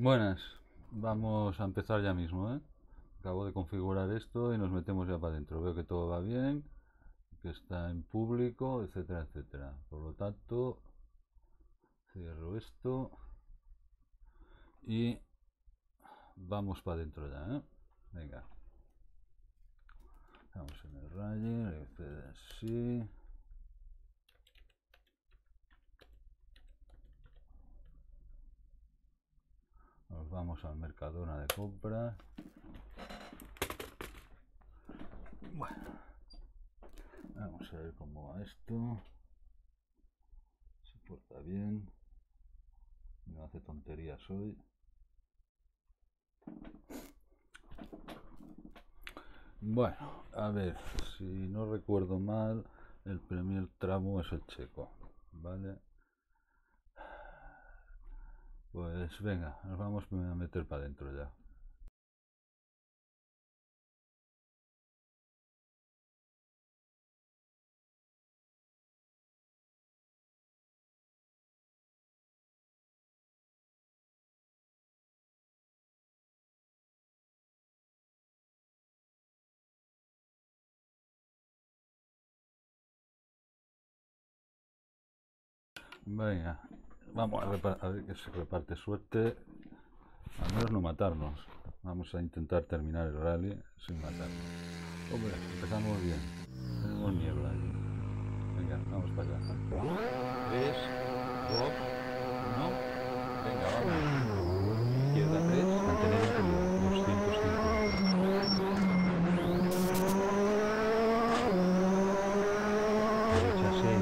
Buenas, vamos a empezar ya mismo, ¿eh? Acabo de configurar esto y nos metemos ya para adentro. Veo que todo va bien, que está en público, etcétera, etcétera. Por lo tanto, cierro esto y vamos para adentro ya, ¿eh? Venga. Vamos en el Rayer, así. Nos vamos al Mercadona de compra. Bueno, vamos a ver cómo va esto. Se porta bien. No hace tonterías hoy. Bueno, a ver, si no recuerdo mal, el primer tramo es el checo, ¿vale? Pues venga, nos vamos a meter para adentro ya. Venga, vamos a ver que se reparte suerte, al menos no matarnos. Vamos a intentar terminar el rally sin matarnos. Hombre, empezamos bien, tenemos niebla ahí. Venga, vamos para allá. 3, 2, 1, venga, vamos. Izquierda 3, mantener interior, 250. Derecha 6,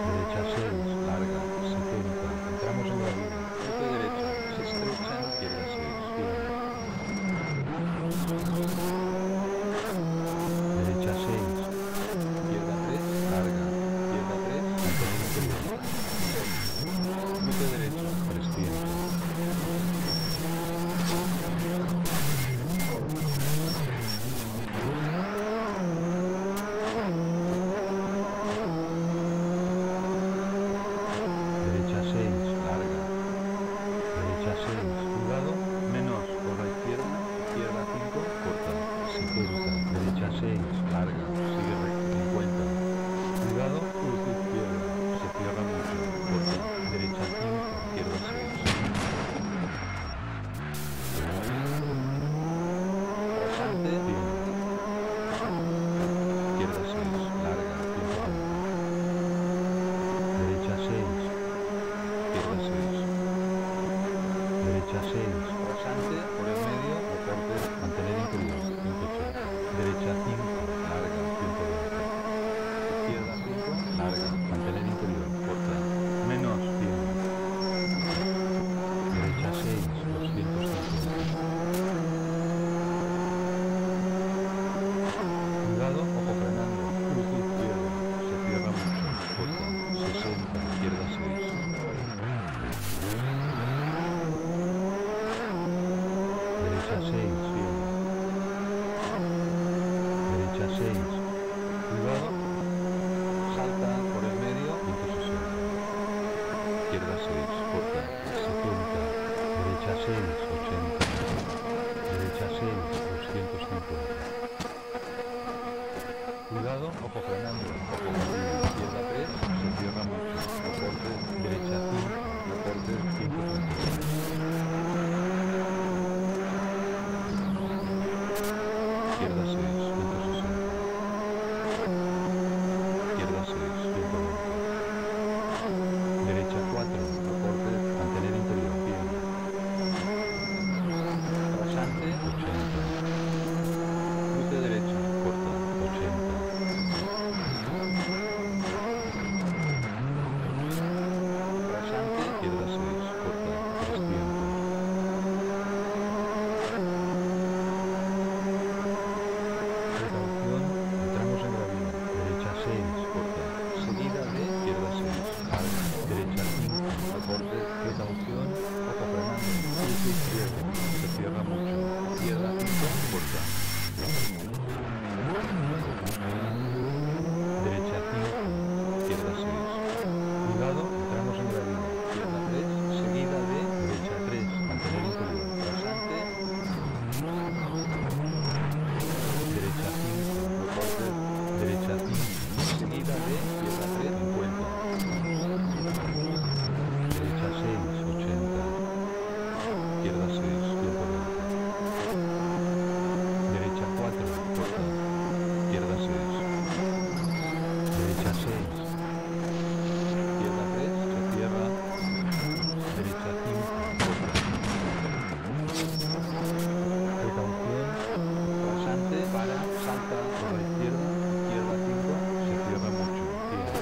derecha 6, larga, 70. Entramos en la vida. Corte derecha, se estrecha, izquierda 6, firme. Derecha 6, izquierda 3, larga, izquierda 3, mantener interior. Corte derecho, 300. Derecha 6, larga. Derecha 6, cuidado, menos por la izquierda, izquierda 5, corta. Derecha 5, no cortes. Derecha 5, seguida de izquierda 3, 50. Derecha 6, 80. Izquierda 6, 120. Derecha 4, corta. Izquierda 6. Derecha 6. izquierda 3, Se cierra. Derecha 5, corta. Precaución. rasante, para, salta, Por la izquierda. izquierda 5, Se cierra mucho.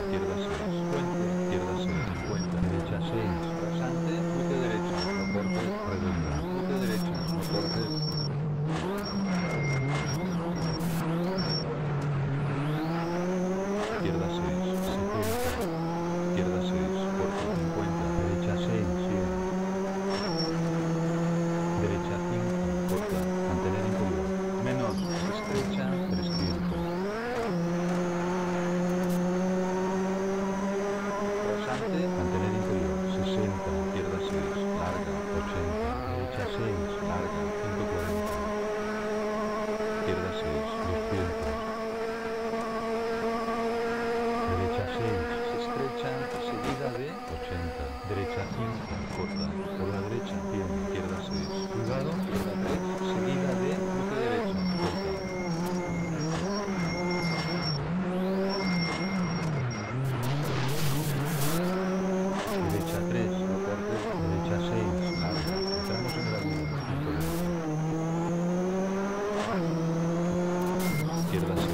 Izquierda 6. puente, Izquierda 6. 50. Derecha 6. rasante, cruce derecha, No cortes. Redonda. cruce derecha, No cortes. Izquierda 6. 70. Izquierda 6. Corta. 50. Derecha 6. Sigue. Derecha 5. Corta. Mantener interior. Menos. se estrecha, 300. rasante, Mantener interior. 60. Izquierda 6. Larga. 80. Derecha 6. Larga. 140. Izquierda 6. 200. Derecha 6. se estrecha, seguida de 80. Derecha 5. Corta. Por la derecha. 100. Izquierda 6. Cuidado. izquierda 3, seguida de cruce derecha, Corta. Derecha 3. no cortes, Derecha 6. Larga. Entramos en gradura. 120. Izquierda 6.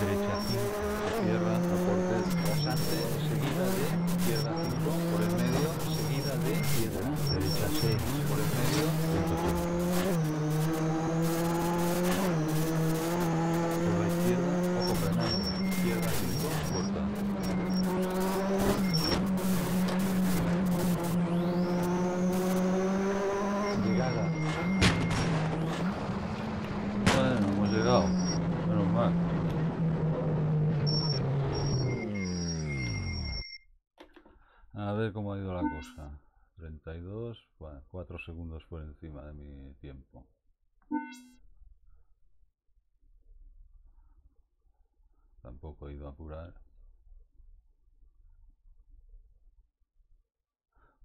Derecha 5. Se cierra. no cortes, rasante, seguida de izquierda 5, por el medio, seguida de piedra, Derecha 6. por el medio, 130. Por la izquierda. Ojo frenando. izquierda 5, Corta. llegada, Bueno, hemos llegado. Menos mal. A ver cómo ha ido la cosa. 32, bueno, 4 segundos por encima de mi tiempo. Tampoco he ido a apurar.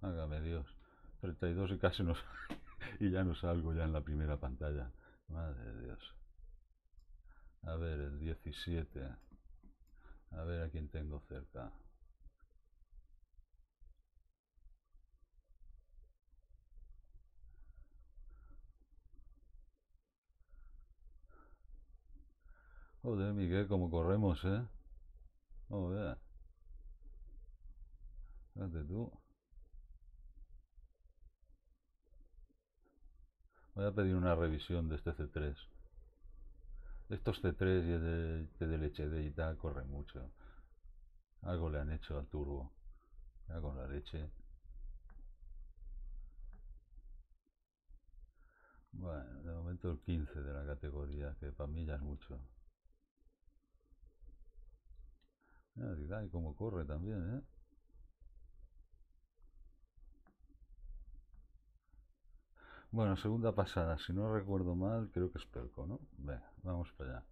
Hágame Dios. 32 y casi no y ya no salgo ya en la primera pantalla. Madre de Dios. A ver, el 17. A ver a quién tengo cerca. Joder, Miguel, cómo corremos, ¿eh? Joder. Fíjate tú. Voy a pedir una revisión de este C3. Estos C3 y el del HD y tal corren mucho. Algo le han hecho al turbo. Ya con la leche. Bueno, de momento el 15 de la categoría, que para mí ya es mucho. Mira, y cómo corre también, ¿eh? Bueno, segunda pasada, si no recuerdo mal, creo que es Pelco, ¿no? Venga, vamos para allá.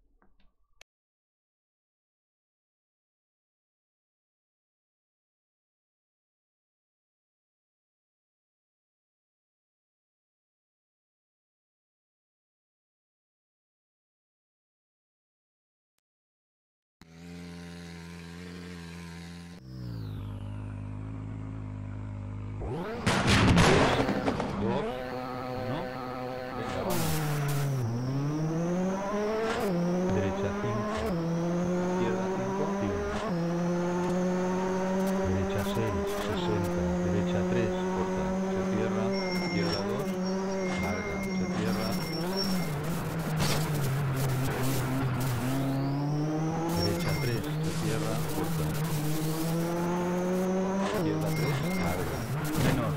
Dos, uno, venga, vamos. Derecha 5, izquierda 5, 5. Derecha 6, 60. Derecha 3, corta. se cierra, izquierda 2, Larga, se cierra. Derecha 3, se cierra, corta. izquierda 3, Larga. Menos.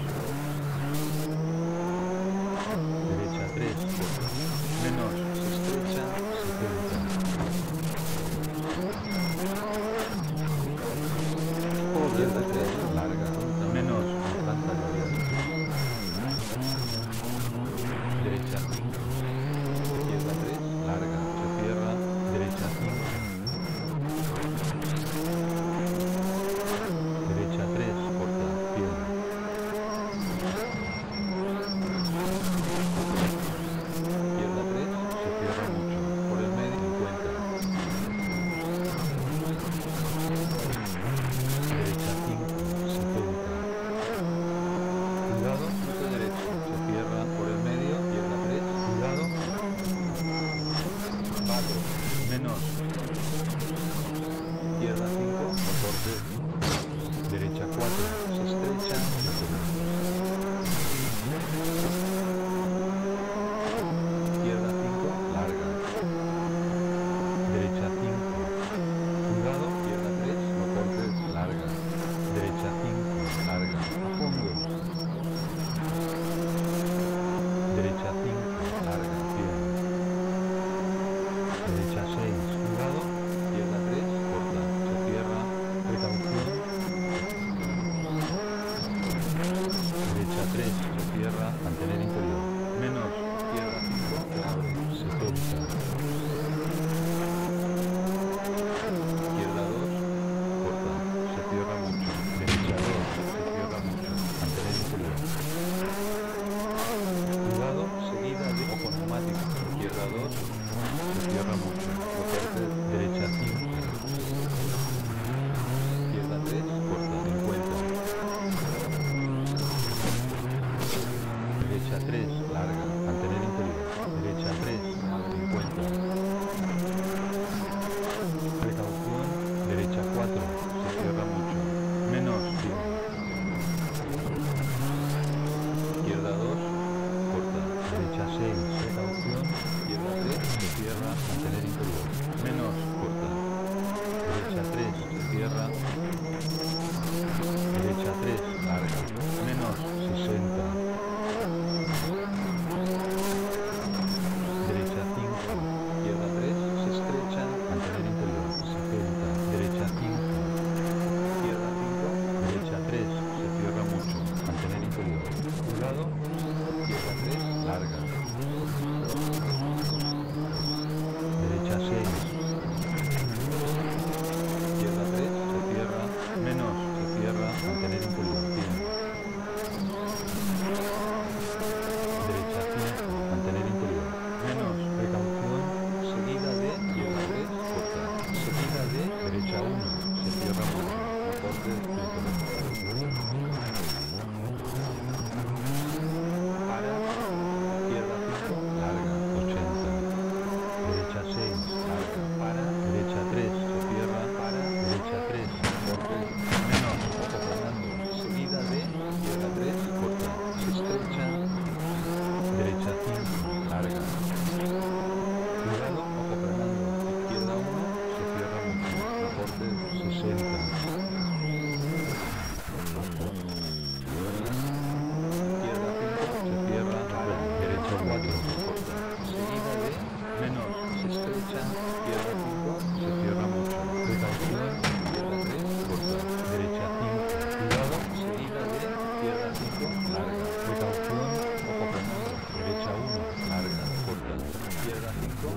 2, se cierra mucho, lo corte, derecha 5, izquierda 3, corta, 50, derecha 3, larga, mantener interior, derecha 3, 50, precaución, derecha 4, se cierra mucho, menos 100, izquierda 2, corta, derecha 6, precaución, izquierda 3, se cierra, mantener interior, menos, corta, derecha 3, se cierra, derecha 3, larga, menos 60, derecha 5, izquierda 3, se estrecha, mantener interior, 70, derecha 5, izquierda 5, derecha 3, se cierra mucho, mantener interior, cuidado, izquierda 3, larga, derecha 6, izquierda 3, se cierra, menos, se cierra, mantener interior, 100, derecha 5, mantener interior, menos, precaución, seguida de, izquierda 3, corta, seguida de, derecha 1, se cierra mucho, no cortes, para, izquierda 5, larga, 80, derecha 6, larga, para, derecha 3, se cierra, para, derecha 3, cortes, menos, ojo frenando, seguida de, izquierda 3, corta, se estrecha, derecha 5, larga, cuidado, ojo frenando, izquierda 1, se cierra mucho, no cortes, 60, izquierda 5, se cierra, para, derecha 4, corta, seguida de, menos, se estrecha, izquierda 5, se cierra mucho, precaución, izquierda 3, corta, derecha 5, cuidado, seguida de, izquierda 5, larga, precaución, ojo frenando, derecha 1, larga, corta, izquierda 5,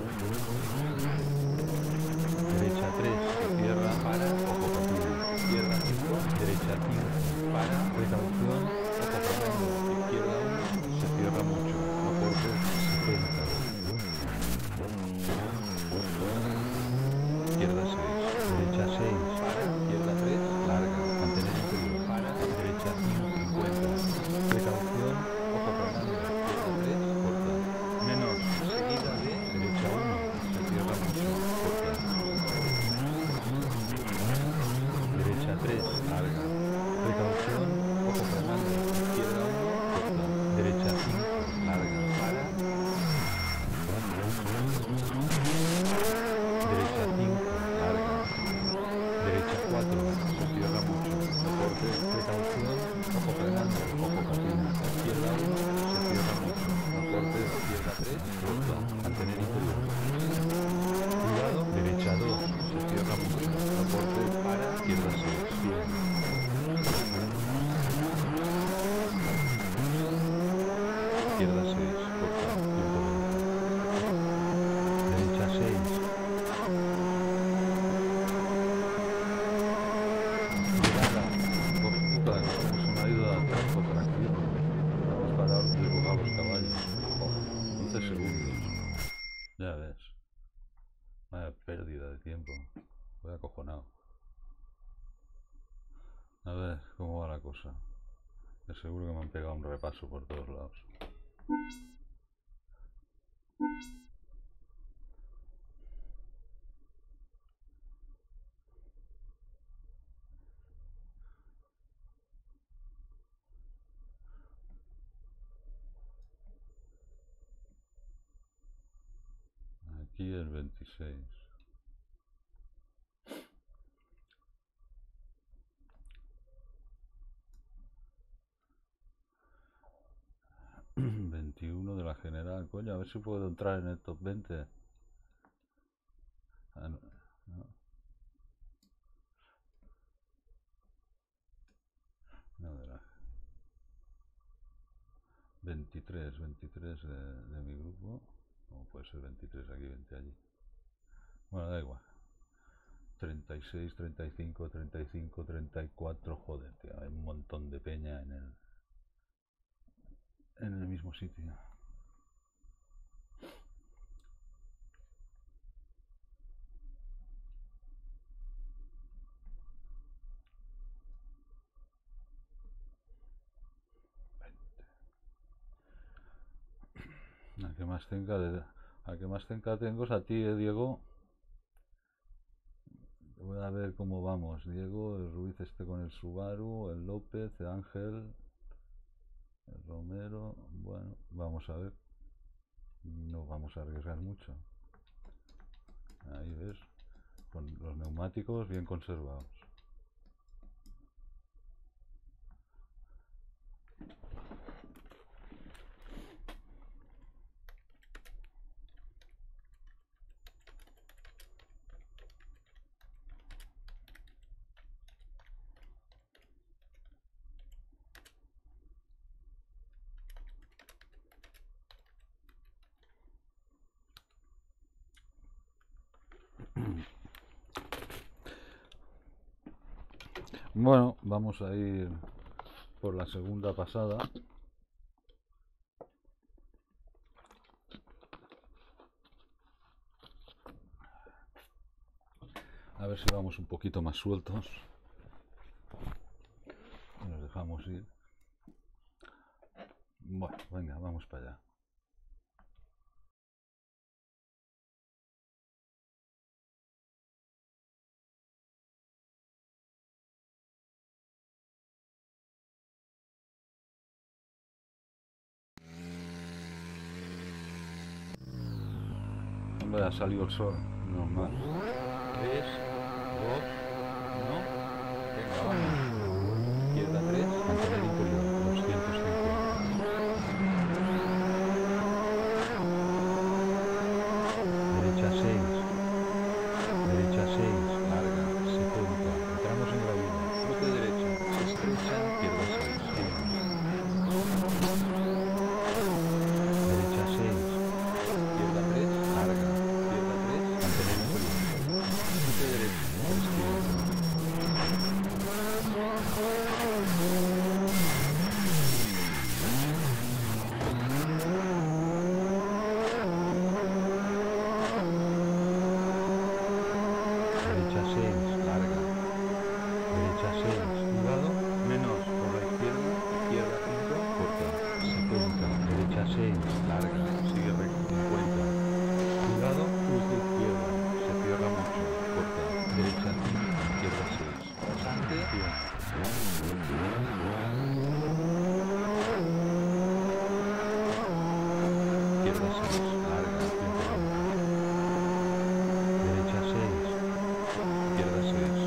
derecha 3, se cierra, para, ojo frenando, izquierda 5, derecha 5, para, precaución, ojo frenando, izquierda 1, se cierra mucho, no cortes, 70, izquierda 6, derecha 6, para, izquierda 3, larga, mantener interior, para, derecha 5, 50, precaución, ojo frenando, izquierda 3, corta, menos, seguida de, derecha 1, se cierra mucho, corta, derecha 3, larga, precaución, ojo frenando, izquierda 1, corta, derecha 5, larga, para, derecha 5, larga, derecha 4, se cierra mucho, no cortes, precaución, ojo frenando, ojo patina, izquierda 1, se cierra mucho, no cortes, izquierda 3, corta, mantener interior, cuidado, derecha 2, se cierra mucho, no cortes, para, izquierda 6, 100, izquierda 6, corta, 120, derecha 6, llegada, por puta, como se me ha ido de atrás otra aquí, hemos parado desbocado los caballos, oh, 11 segundos, ya ves, vaya pérdida de tiempo, voy acojonado. A ver cómo va la cosa, que seguro que me han pegado un repaso por todos lados. Aquí el 26. ...21 de la general, coño, a ver si puedo entrar en el top 20. Ah, no, no. No, de la 23 de mi grupo. ¿Cómo puede ser 23 aquí, 20 allí? Bueno, da igual. 36, 35, 35, 34, joder, tío, hay un montón de peña en el mismo sitio. más tenga tengo es a ti, Diego. Voy a ver cómo vamos. Diego, el Ruiz con el Subaru, el López, el Ángel, el Romero. Bueno, vamos a ver. No vamos a arriesgar mucho. Ahí ves, con los neumáticos bien conservados. Bueno, vamos a ir por la segunda pasada. A ver si vamos un poquito más sueltos. Nos dejamos ir. Bueno, venga, vamos para allá. Hombre, ha salido el sol, normal. 3, 2, 1. Venga, vamos. Izquierda 3. Mantener interior, 250. Derecha 6. Derecha 6. Larga. 70. Entramos en gravilla. Cruce derecha. Se estrecha. Izquierda 6. Derecha 6. Izquierda 3. Larga. Izquierda 3. Mantener interior. Cruce derecha. Derecha 6. Larga. Derecha 6. Cuidado. Menos por la izquierda. Izquierda 5. Corta. 70. Derecha 6. Larga. Sigue recto. 50. Cuidado. Cruz de izquierda. Se cierra mucho. Corta. Derecha 5. Izquierda 6. Rasante. 100. Izquierda 6. Larga. 120. Derecha 6. Izquierda 6.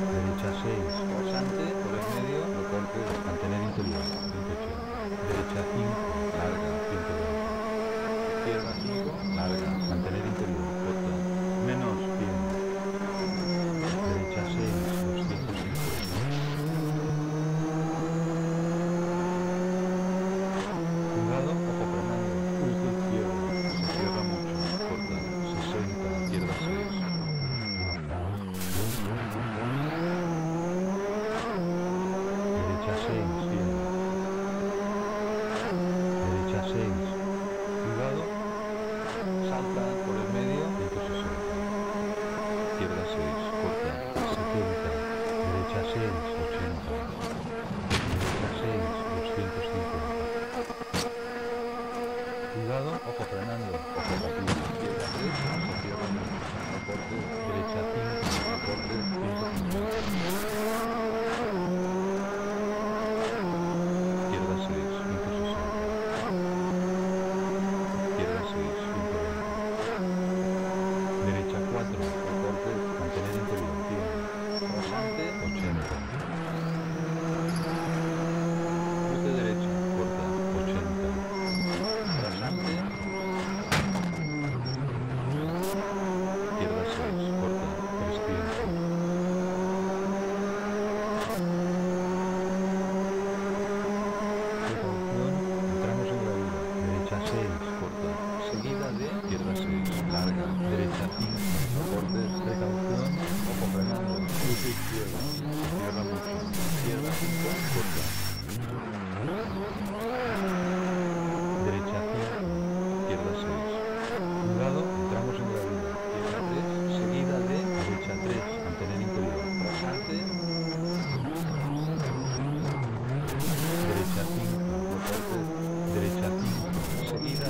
Derecha 6. Rasante. Por el medio. Lo corte. Mantener interior. 180. Derecha 5. Larga. 120. Izquierda 5. Larga. Mantener interior. Corta. Menos 100. Derecha 6. 250. Cuidado, ojo frenando. Cruz de izquierda. Se cierra mucho. Corta. 60. Izquierda 6. Derecha 6. 100. Derecha 6. Cuidado. Salta por el medio. 160. Izquierda 6. Corta. 70. Derecha 6. 80. Derecha 6. 250. Cuidado, ojo frenando. Ojo rápido. Izquierda 3. Se cierra mucho. Recorte. Derecha 5. Recorte. 150. Izquierda 6. 160. Izquierda 6. 120. Derecha 4. Recorte. Mantener interior. 100. Rasante. 80. Cruce derecha. Corta. 80. Rasante. Izquierda 6. Corta. 300. Precaución. Entramos en gravilla. Derecha 6. Corta. Seguida de izquierda 6. Larga. Derecha 5. Corte. Precaución. Ojo frenando. Cruce izquierda. Se cierra mucho. Izquierda 5. Corta. Derecha 5. Izquierda 6. Cuidado. Entramos en gravilla. Izquierda 3. Seguida de Derecha 3. Mantener interior. rasante. Derecha 5. Recorte. Derecha 5. Seguida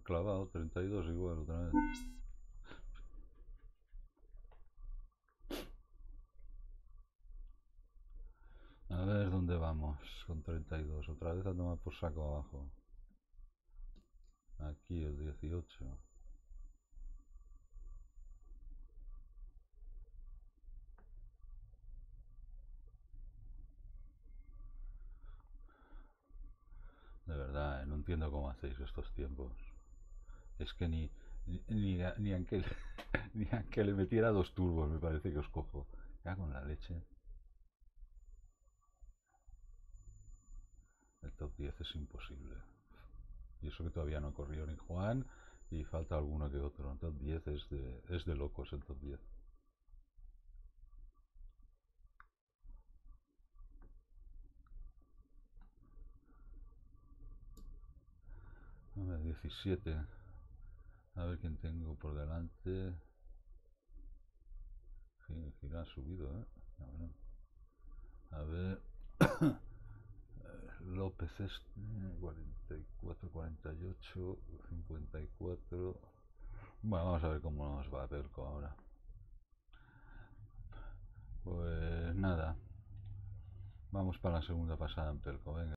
clavado, 32 igual otra vez. A ver dónde vamos con 32. Otra vez a tomar por saco abajo. Aquí el 18. De verdad, no entiendo cómo hacéis estos tiempos. Es que ni aunque, ni aunque le metiera 2 turbos me parece que os cojo. Ya con la leche. El top 10 es imposible. Y eso que todavía no corrió ni Juan y falta alguno que otro. El top 10 es de locos el top 10. A ver, 17. A ver quién tengo por delante. Gira ha subido, ¿eh? A ver. López este, 44, 48, 54. Bueno, vamos a ver cómo nos va a Pelco ahora. Pues nada. Vamos para la segunda pasada en Pelco, venga.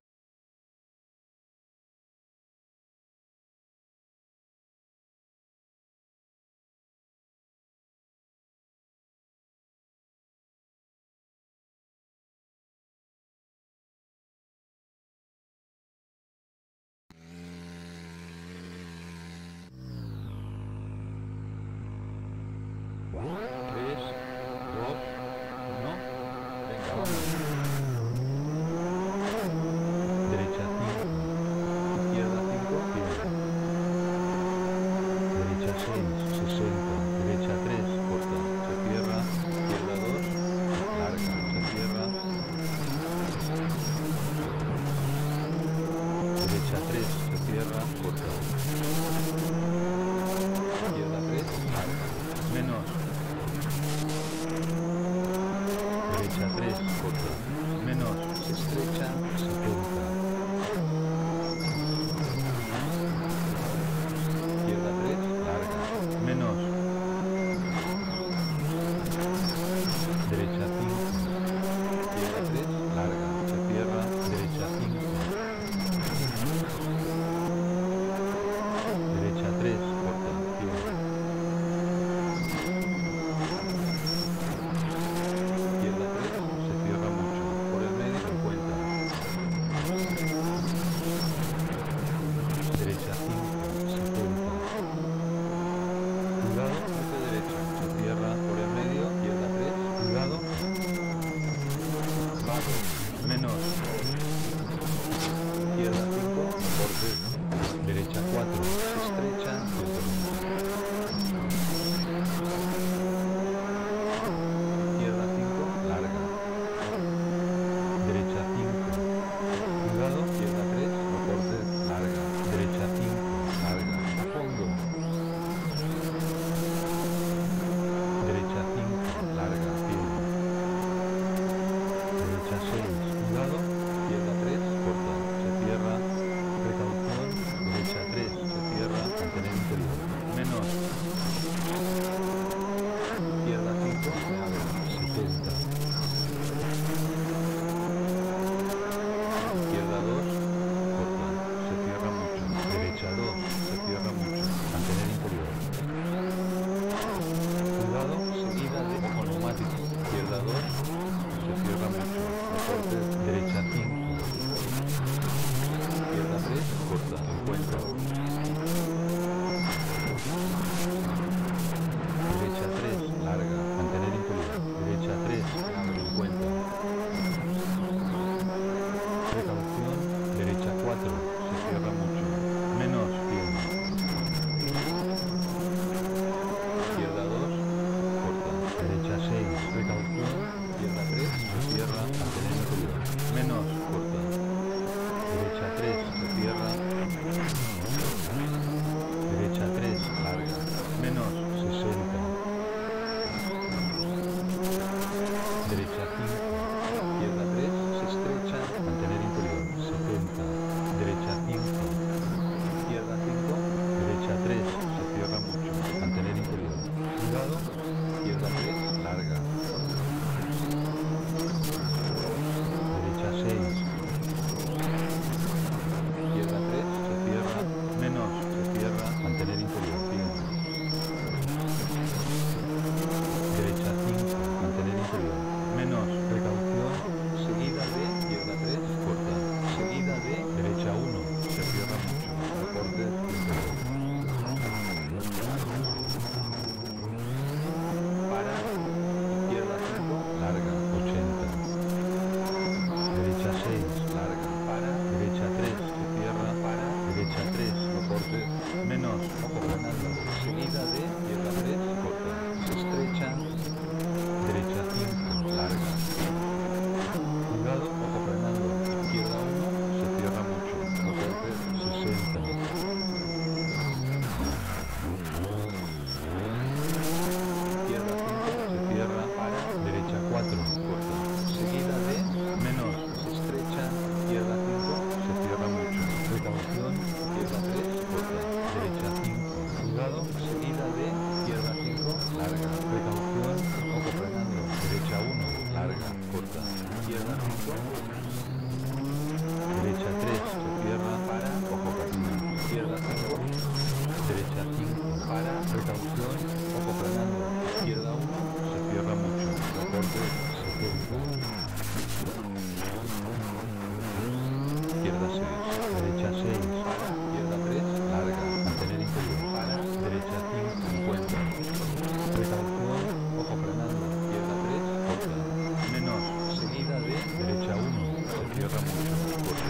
cierra mucho, corta.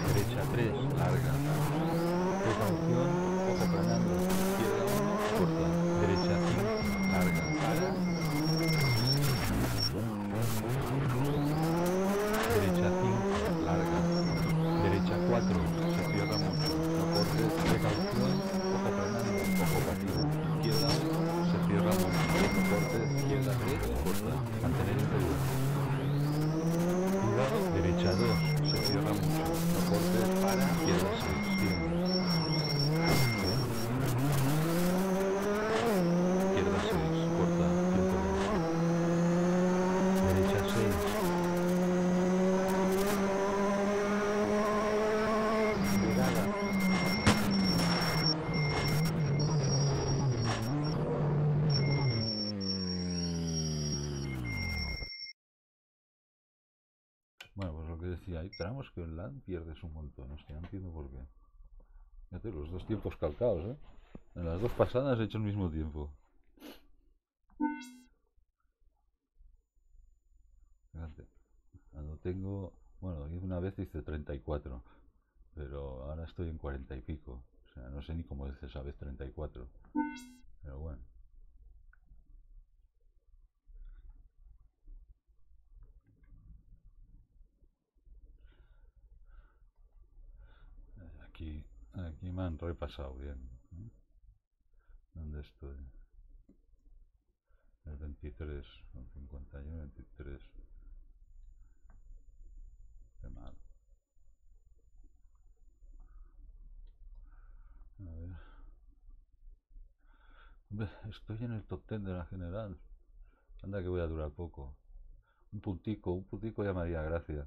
Derecha 3, larga. Precaución, ojo frenando. Izquierda 1, corta. Derecha 5, larga. Para. Derecha 5, larga. Derecha 4, se cierra mucho. No cortes, precaución, ojo frenando, ojo pasivo. Izquierda 1, se cierra mucho. No cortes, izquierda 3, corta. Mantener interior. Cuidado, derecha 2, se cierra mucho. No cortes, para. Izquierda 6, bien. Izquierda 6, corta, 120. Derecha 6. Llegada. Bueno, pues lo que decía, hay tramos que en LAN pierdes un montón, hostia, no entiendo por qué. Fíjate, los dos tiempos calcados, ¿eh? En las dos pasadas he hecho el mismo tiempo. Fíjate, cuando tengo... Bueno, una vez hice 34, pero ahora estoy en 40 y pico. O sea, no sé ni cómo hice esa vez 34. Pero bueno. Aquí me han repasado bien. ¿Eh? ¿Dónde estoy? El 23, con 51, 23. Qué mal. A ver. Estoy en el top 10 de la general. Anda que voy a durar poco. Un puntico ya me haría gracia.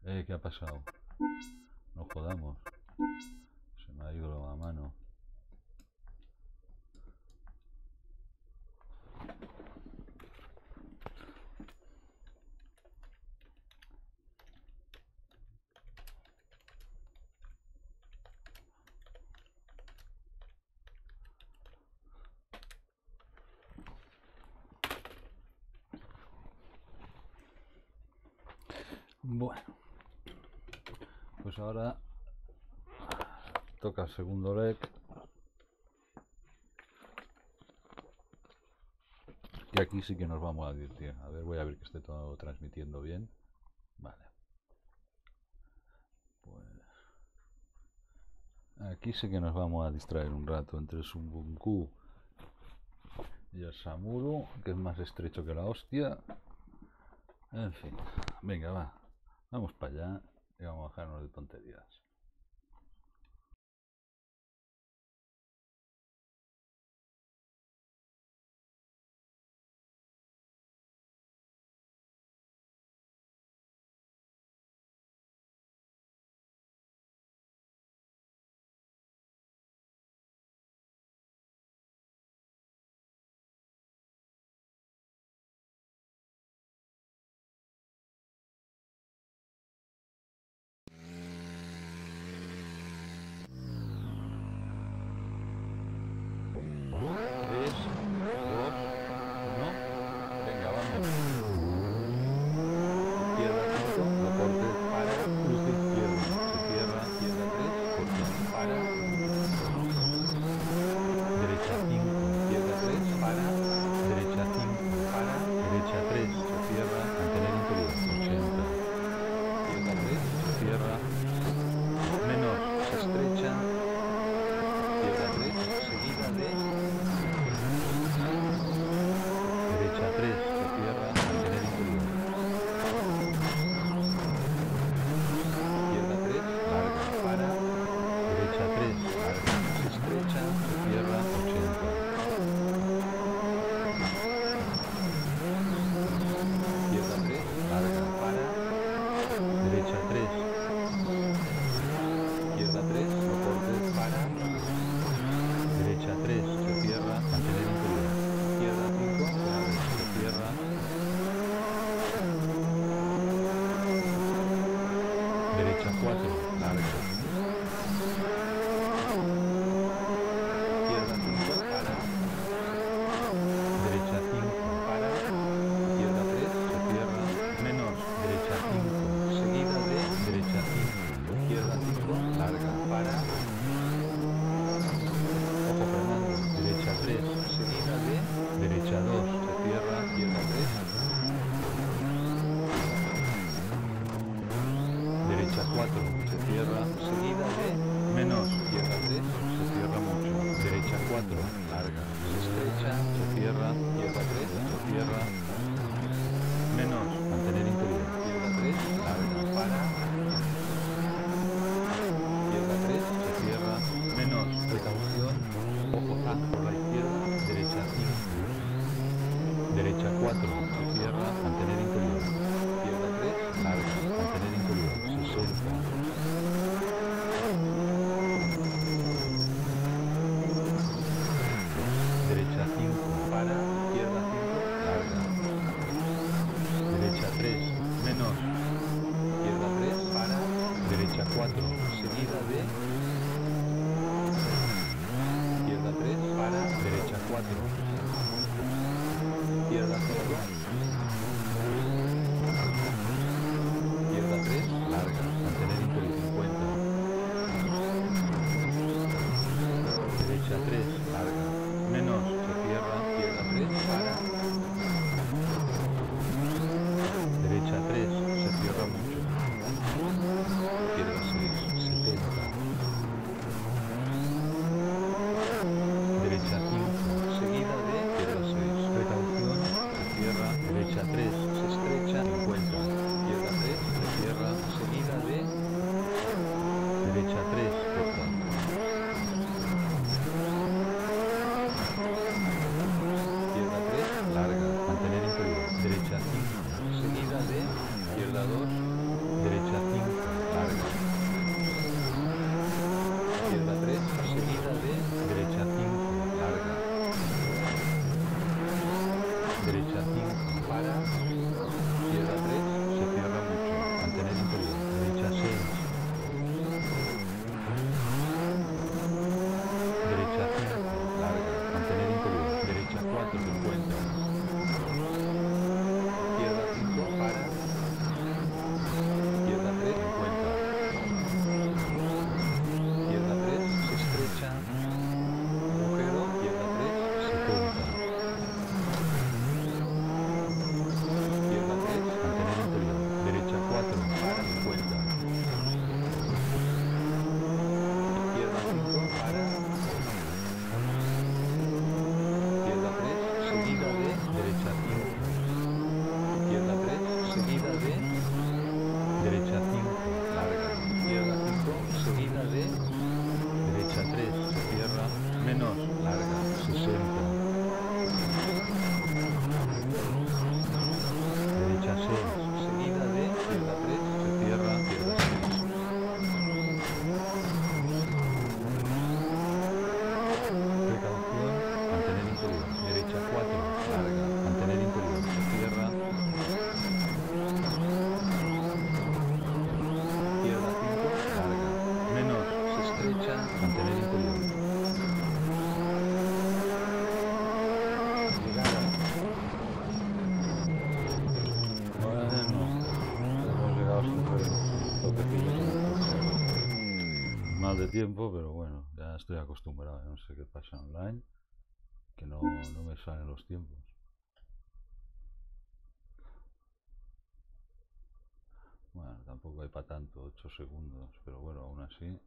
¿Qué ha pasado? No jodamos. Se me ha ido la mano. Bueno, pues ahora toca el segundo leg. Y aquí sí que nos vamos a divertir. A ver, voy a ver que esté todo transmitiendo bien. Vale. Pues aquí sí que nos vamos a distraer un rato entre el Sumbunku y el Samuru, que es más estrecho que la hostia. En fin, venga, va. Vamos para allá y vamos a dejarnos de tonterías. 4, larga, se estrecha, se cierra, izquierda 3, se cierra, menos, mantener interior, izquierda 3, larga, para, izquierda 3, se cierra, menos, precaución, ojo zag por la izquierda, derecha 5, derecha 4, se cierra, mantener interior, izquierda 3, larga, mantener interior, 60, derecha 5, para, izquierda 5, larga, derecha 3, menos, izquierda 3, para, derecha 4, seguida de, izquierda 3, para, derecha 4, izquierda 5, izquierda 3, larga, mantener interior, 50, derecha 3, larga, menos, se cierra, izquierda 3, para, derecha 3, se cierra mucho, izquierda 6, 70, derecha 5, seguida de, izquierda 6, precaución, se cierra, derecha 3, se estrecha, 50, izquierda 3, se cierra, seguida de, derecha 3, corta, izquierda 3, larga, mantener interior, derecha 5, seguida de, izquierda 2, derecha 5, larga, izquierda 3, seguida de, derecha 5, larga, derecha 5, para, izquierda 3, se cierra mucho, mantener interior, derecha 6, derecha 5, larga, mantener interior, derecha 4, 50, izquierda 5, para, izquierda 3, 50, izquierda 3, se estrecha, agujero, izquierda 3, 70, izquierda 3, mantener interior, derecha 4, para, 50, izquierda 5, para, izquierda 3, seguida de, derecha 5, izquierda 3, seguida de, derecha 5, larga, izquierda 5, seguida de, derecha 3, se cierra, menos, larga, 60, derecha 6, seguida de, izquierda 3, se cierra, izquierda 6, precaución, mantener interior, derecha 4, larga, mantener interior, se cierra, izquierda 5, larga, menos, se estrecha, mantener interior, llegada, bueno, hemos llegado siempre un toquecillo con el tercero, mal de tiempo, pero bueno, ya estoy acostumbrado, no sé qué pasa online, que no me salen los tiempos. Bueno, tampoco hay para tanto, 8 segundos, pero bueno, aún así,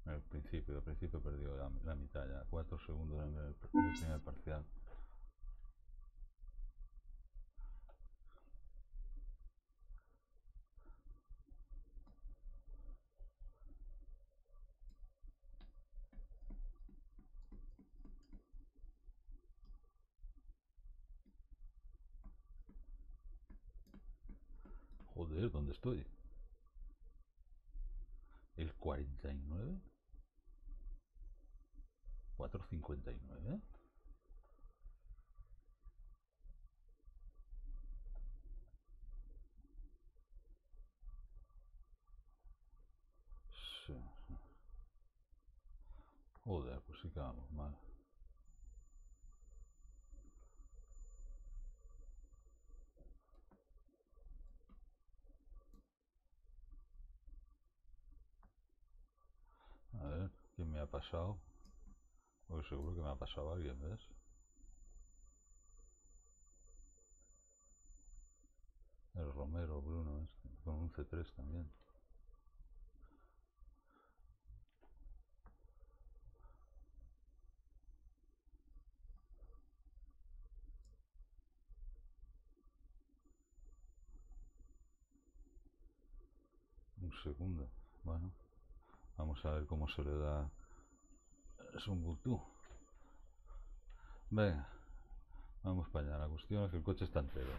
al principio perdió la mitad ya, 4 segundos en el primer parcial. Joder, ¿dónde estoy? ¿El 49? ¿4:59? Sí. Joder, pues sí que vamos mal. A ver, ¿quién me ha pasado? Pues seguro que me ha pasado alguien, ¿ves? El Romero Bruno, este, con un C3 también. segundo. Bueno, vamos a ver cómo se le da Sumbutú. Venga, vamos para allá. La cuestión es que el coche está entero.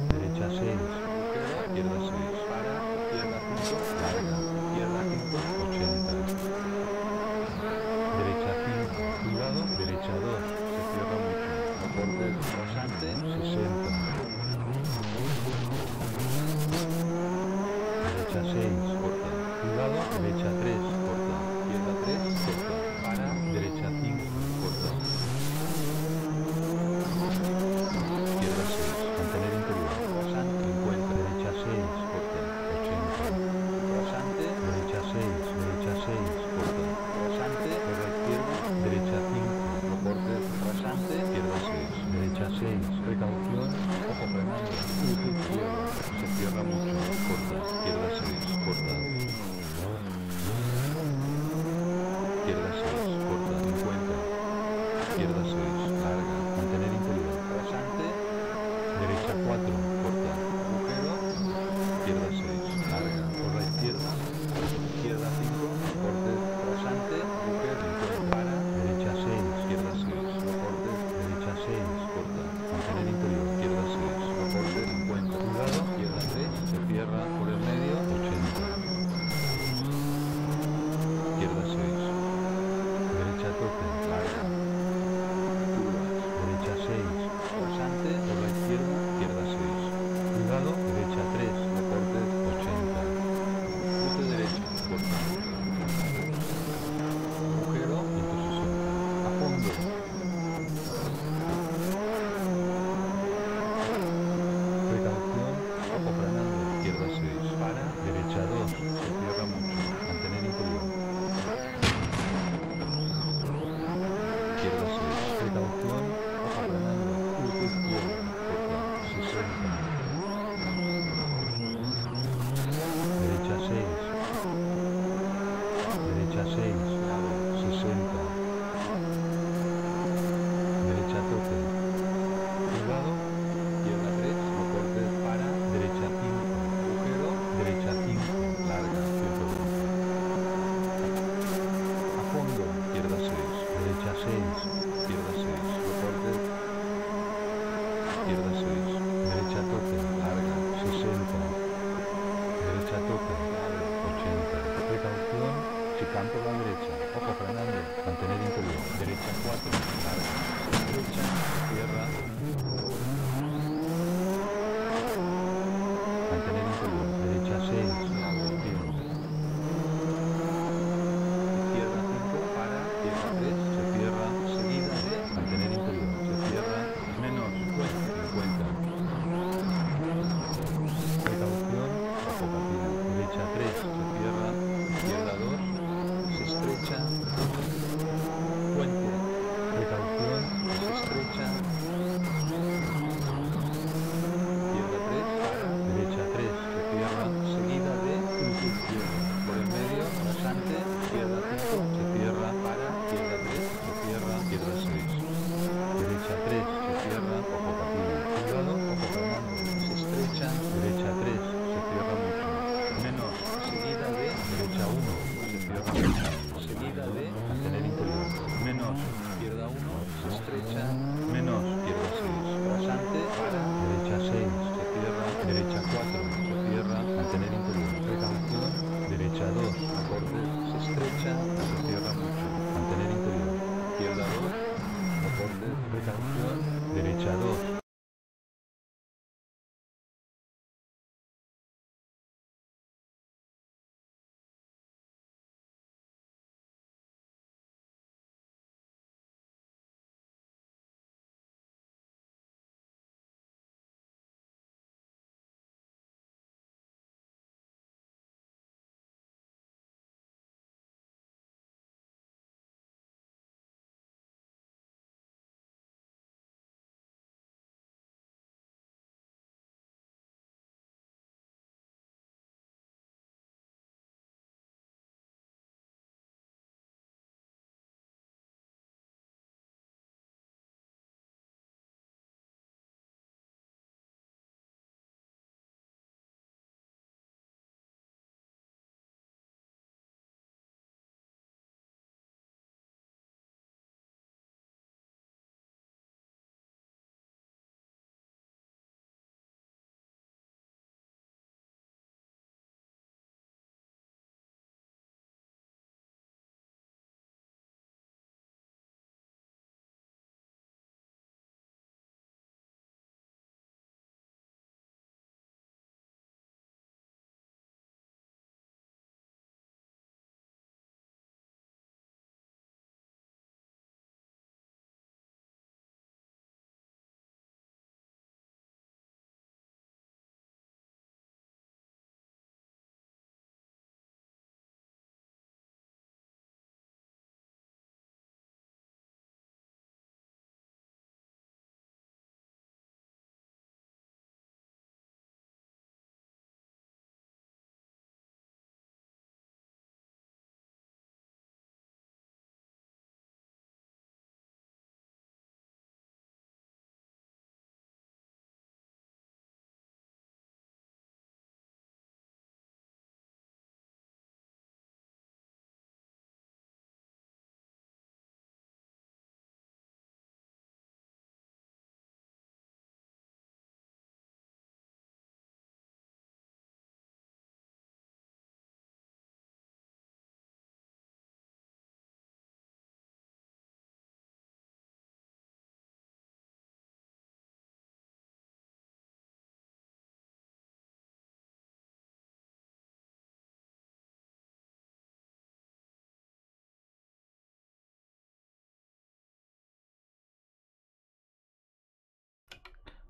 Derecha 6, izquierda 6, para, izquierda 5, larga, izquierda 5, 80. Derecha 5, cuidado, derecha 2, se cierra mucho, no cortes, rasante, 60. Derecha 6, corta, cuidado, derecha 3, corta, izquierda 3, corta, para, derecha 5, corta. Izquierda 6, mantener interior, rasante, 50, derecha 6, corta, 80. Rasante, derecha 6, corta, rasante, por la izquierda, derecha 5, no cortes, rasante, izquierda 6, derecha 6, precaución, ojo frenando, izquierda, se cierra mucho, corta, izquierda 6, corta. Izquierda 6, corta, 50. Izquierda 6, larga, mantener interior, rasante, derecha 4, corta, agujero, izquierda 6, larga, por la izquierda, izquierda 5, cortes, rasante, agujero, 50, para, derecha 6, izquierda 6, no cortes, derecha 6, corta, mantener interior, izquierda 6, no cortes, 50, cuidado, izquierda 3, se cierra por el medio, 80. Izquierda 6, derecha tope, larga, curvas, derecha 6, rasante, por la izquierda, izquierda 6, cuidado, derecha 3, no cortes, 80, cruce derecha, corta, agujero, 160, a fondo, precaución, ojo frenando, izquierda 6, para, derecha 2, se cierra mucho, mantener interior. Izquierda 6, precaución, ojo frenando, cruce izquierda, corta, 60.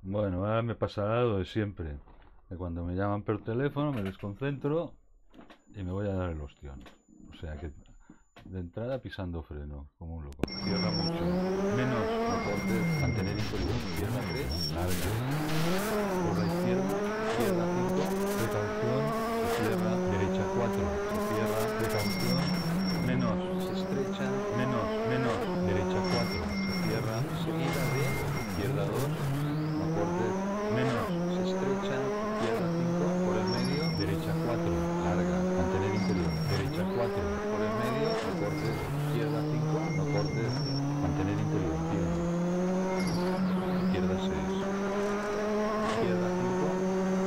Bueno, ahora me pasará lo de siempre. Que cuando me llaman por teléfono me desconcentro y me voy a dar el ostión. O sea que de entrada pisando freno, como un loco. Cierra mucho. Menos, no cortes, mantener interior. Izquierda 3, larga. Por la izquierda, izquierda 5, precaución, se cierra. Derecha 4, se cierra. Precaución, menos, se estrecha. Menos, menos. Derecha 4, se cierra. Seguida de izquierda 2, no cortes. Menos, se estrecha. Izquierda 5, por el medio. Derecha 4, larga. Mantener interior. Derecha 4, por el medio. No cortes. Izquierda 5, no cortes. Mantener interior. Firme. Izquierda 6. Izquierda 5,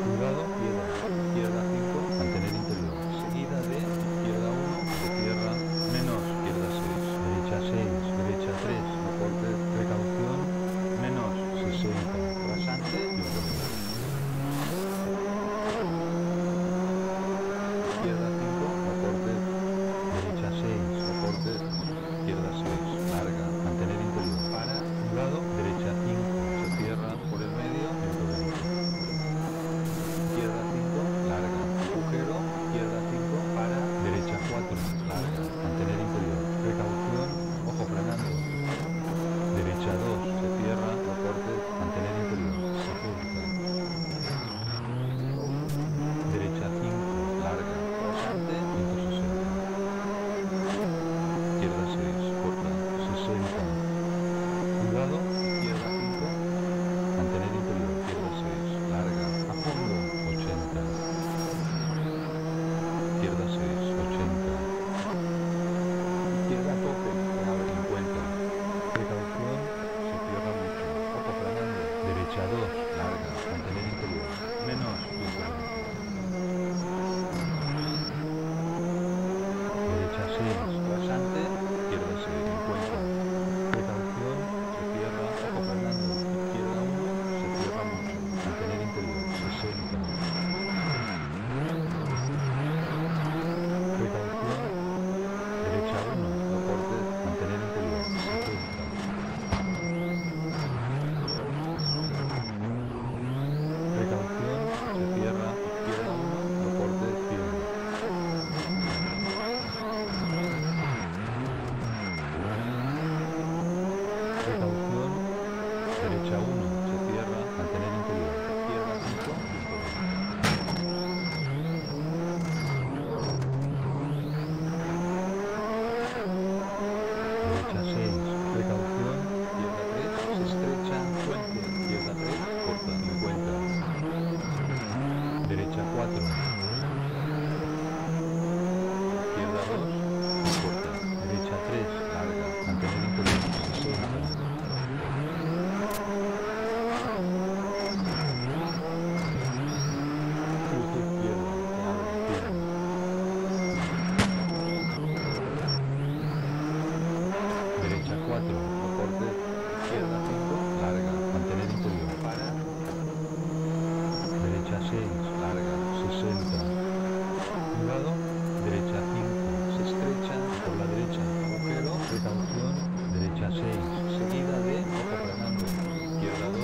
cuidado, piedra, izquierda 5, mantener interior, seguida de izquierda 1, se cierra, menos, izquierda 6, derecha 6, derecha 3, no cortes, precaución, menos, 60, rasante, 120. Izquierda 5, no cortes, derecha 6, no cortes, izquierda 6, larga, mantener interior, para, cuidado, derecha 5, se cierra, por el medio, 120. Izquierda 5, larga, agujero, izquierda 5, para, derecha 4, larga, mantener interior, precaución, ojo frenando, derecha 2, se cierra, no cortes, mantener interior, 70, derecha 5, larga, rasante, 160, izquierda 6, corta, 60, cuidado, izquierda 5, mantener interior, izquierda 6, larga, a fondo, 80, izquierda 6, 80, izquierda a tope, grave, 50, precaución, se cierra mucho, ojo frenando, derecha 2, larga, mantener interior, menos, 120, derecha 6, rasante, izquierda 6, 50, precaución, se cierra, ojo frenando, izquierda 1, se cierra mucho, mantener interior, 60, precaución, derecha 1, no cortes, mantener interior, 70, precaución, se cierra, izquierda 1, no cortes, firme, precaución, derecha 1, se cierra, mantener interior, izquierda 5, 120, derecha 6, precaución, izquierda 3, se estrecha, puente, izquierda 3, corta, 50, derecha 4, izquierda 2, no corta, derecha 3, larga, mantener interior, 60, cruce izquierda, clave, firme, derecha 4, no cortes, izquierda 5, larga, mantener interior, para, derecha 6, larga, 60, cuidado, derecha 5, se estrecha, por la derecha, agujero, precaución, derecha 6, seguida de, ojo frenando, izquierda 2,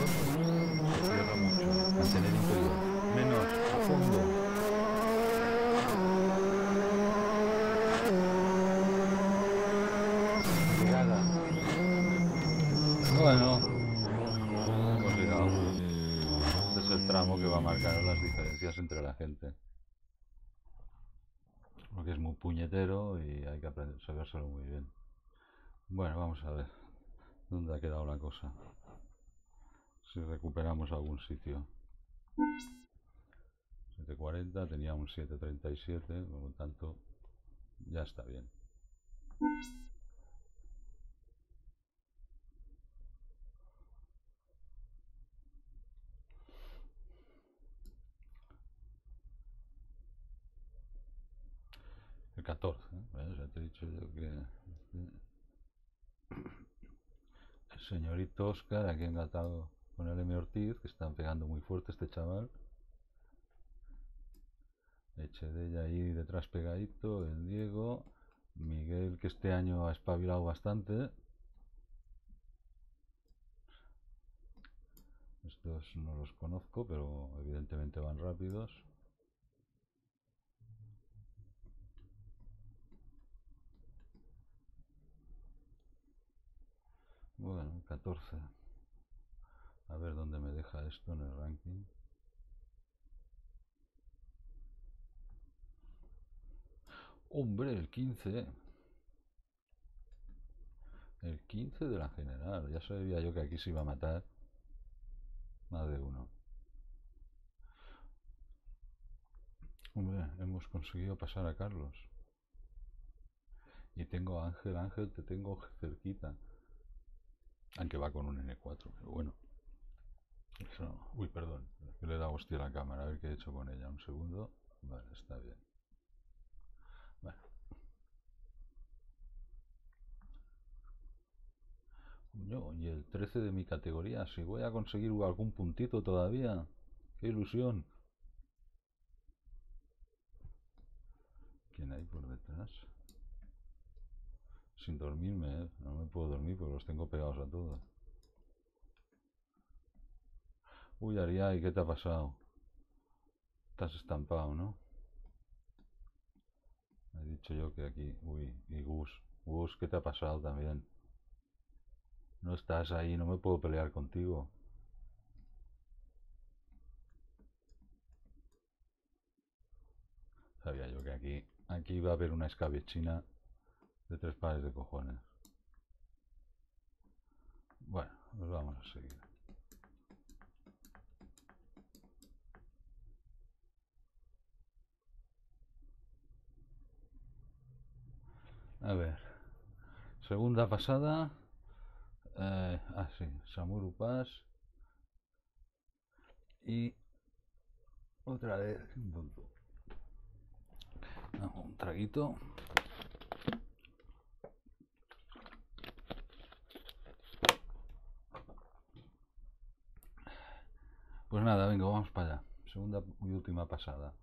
se cierra mucho, mantener interior, menos, a fondo, llegada, bueno, hemos llegado, este es el tramo que va a marcar las diferencias entre la gente, porque es muy puñetero y hay que aprender a sabérselo muy bien. Bueno, vamos a ver dónde ha quedado la cosa, si recuperamos algún sitio. 740, tenía un 737, por lo tanto ya está bien. El 14, ¿eh? Ya te he dicho yo que el señorito Oscar aquí engatado con el M. Ortiz, que están pegando muy fuerte este chaval. Echedella ahí detrás pegadito, el Diego, Miguel, que este año ha espabilado bastante. Estos no los conozco, pero evidentemente van rápidos. Bueno, 14. A ver dónde me deja esto en el ranking. ¡Hombre, el 15! El 15 de la general. Ya sabía yo que aquí se iba a matar más de uno. Hombre, hemos conseguido pasar a Carlos. Y tengo a Ángel. Ángel, te tengo cerquita. Aunque va con un N4, pero bueno. Eso. Uy, perdón. Que le he dado hostia a la cámara. A ver qué he hecho con ella. Un segundo. Vale, está bien. Bueno. Yo, y el 13 de mi categoría. Si voy a conseguir algún puntito todavía. ¡Qué ilusión! ¿Quién hay por detrás? Sin dormirme, ¿eh? No me puedo dormir porque los tengo pegados a todos. Uy, Ariay, ¿qué te ha pasado? Estás estampado, ¿no? He dicho yo que aquí... Uy, y Gus. Gus, ¿qué te ha pasado también? No estás ahí, no me puedo pelear contigo. Sabía yo que aquí iba a haber una escabechina de 3 pares de cojones. Bueno, pues vamos a seguir. A ver. Segunda pasada. Sí, Samuru Pass. Y otra vez un traguito. Pues nada, venga, vamos para allá. Segunda y última pasada.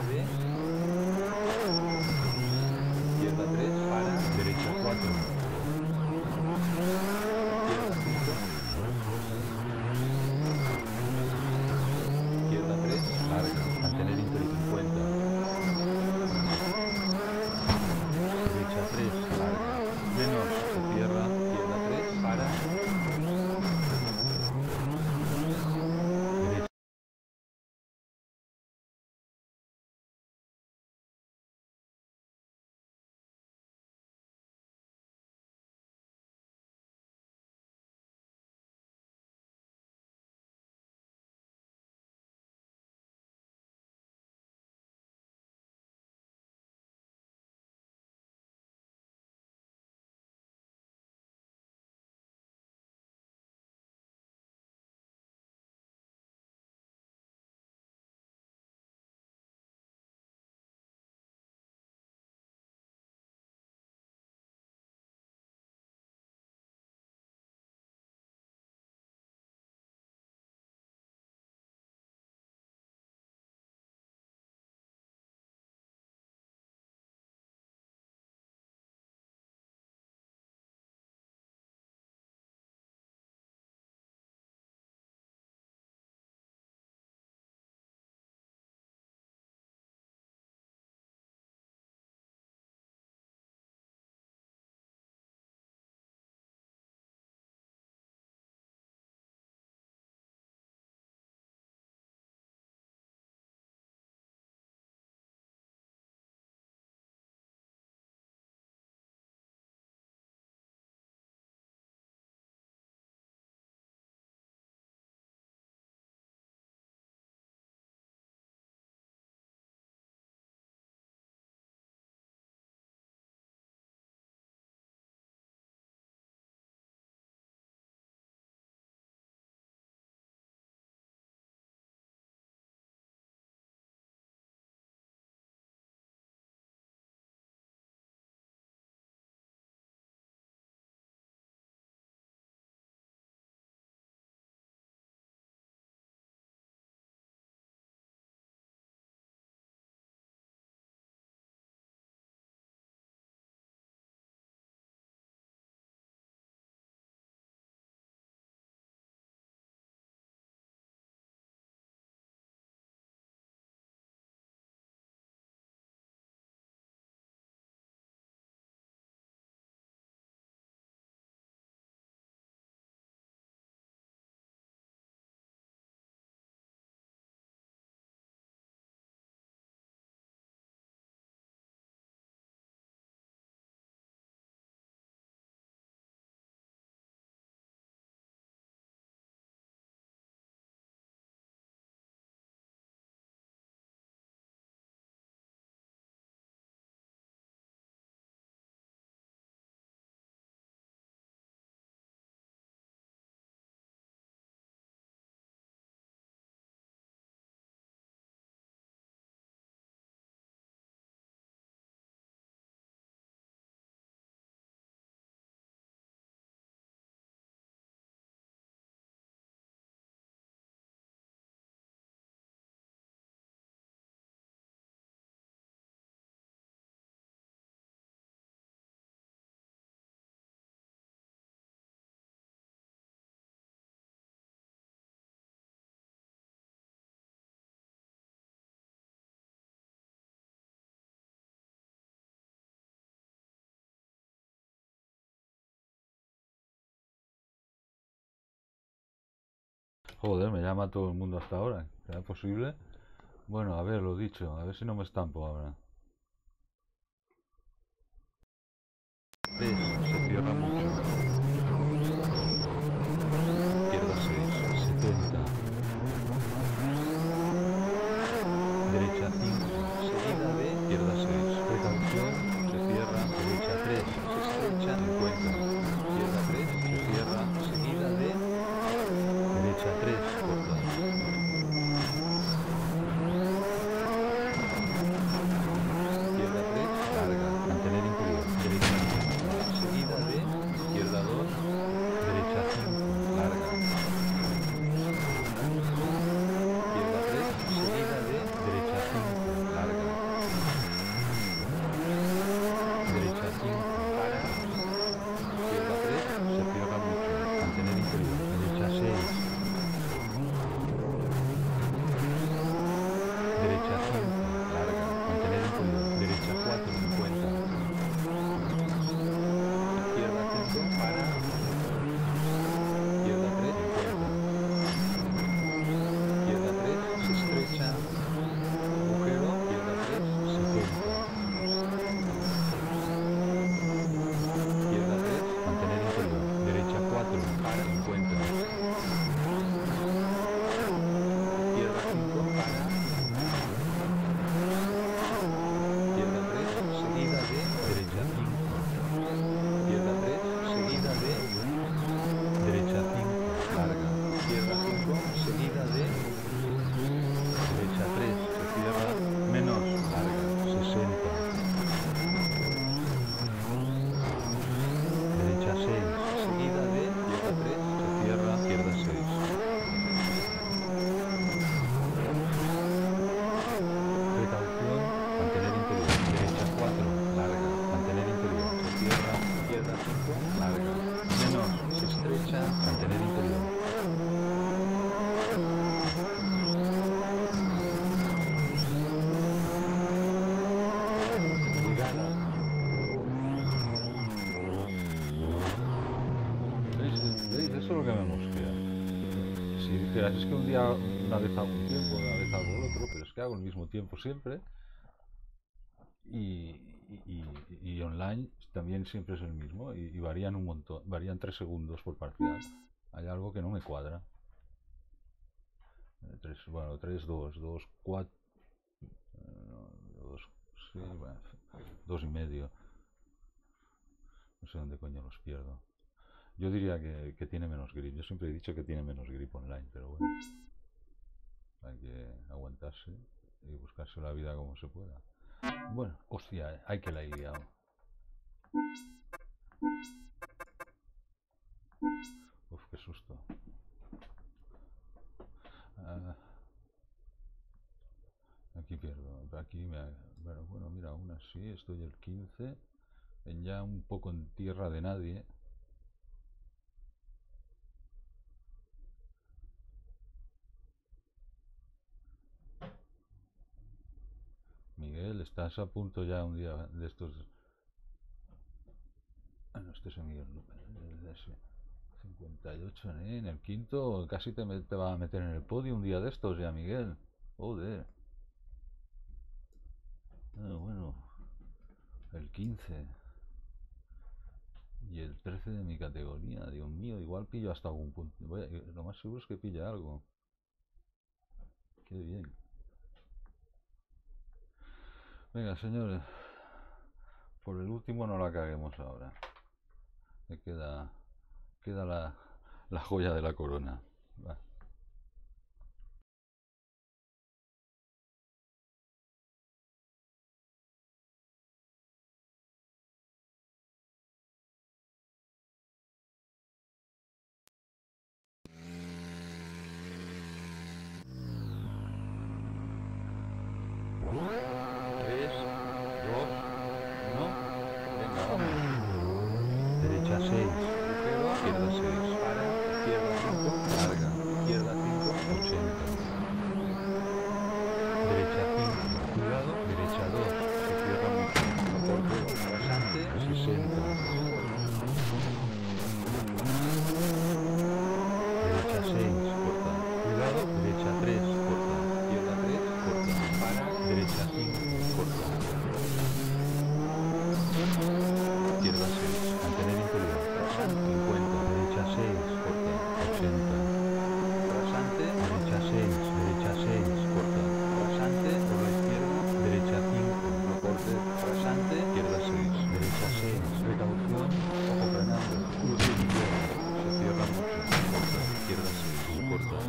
de, izquierda 3, para, derecha 4, izquierda 5, izquierda 3, larga, mantener Inter 50, derecha 3, larga, menos, se cierra, izquierda 3, para, derecha. Joder, me llama todo el mundo hasta ahora. ¿Será posible? Bueno, a ver, lo dicho. A ver si no me estampo ahora. 3, se cierra mucho. Izquierda 6, 70. Derecha 5, seguida de izquierda 6. Precaución, se cierra. Derecha 3, se estrecha, 50. Izquierda 3, se cierra, seguida de derecha 3, corta. Izquierda 3, larga, mantener interior. Derecha 5, seguida de dirás, es que un día, una vez hago un tiempo, una vez hago el otro, pero es que hago el mismo tiempo siempre. Y online también siempre es el mismo y varían un montón, varían 3 segundos por parcial. Hay algo que no me cuadra. 3, 2, 4, 2, sí, bueno, 2,5. No sé dónde coño los pierdo. Yo diría que tiene menos grip. Yo siempre he dicho que tiene menos grip online, pero bueno. Hay que aguantarse y buscarse la vida como se pueda. Bueno, hostia, hay que la he liado. Uf, qué susto. Aquí pierdo. Aquí bueno, mira, aún así estoy el 15. Ya un poco en tierra de nadie. Miguel, estás a punto ya un día de estos. Ah, no, este es Miguel. 58 en el quinto. Casi te va a meter en el podio un día de estos ya, Miguel. Joder. Bueno, el 15. Y el 13 de mi categoría. Dios mío, igual pillo hasta algún punto. Lo más seguro es que pilla algo. Qué bien. Venga, señores. Por el último no la caguemos ahora. Me queda la joya de la corona. Va. Derecha 6, izquierda 6, para, izquierda 5, larga, izquierda 5, 80. Derecha 5, cuidado, derecha 2, se cierra mucho, no corte, rasante, 60. Derecha 6, corta, cuidado, derecha 3, corta, izquierda 3, corta, para, derecha 5, corta. Izquierda 6, mantener interior, rasante, 50, derecha 6, corta, 80. Rasante, derecha 6, corta, rasante, por la izquierda, derecha 5, no corte, rasante, izquierda 6, derecha 6, precaución, ojo frenando, cruce izquierda, se cierra mucho, corta, izquierda 6, corta.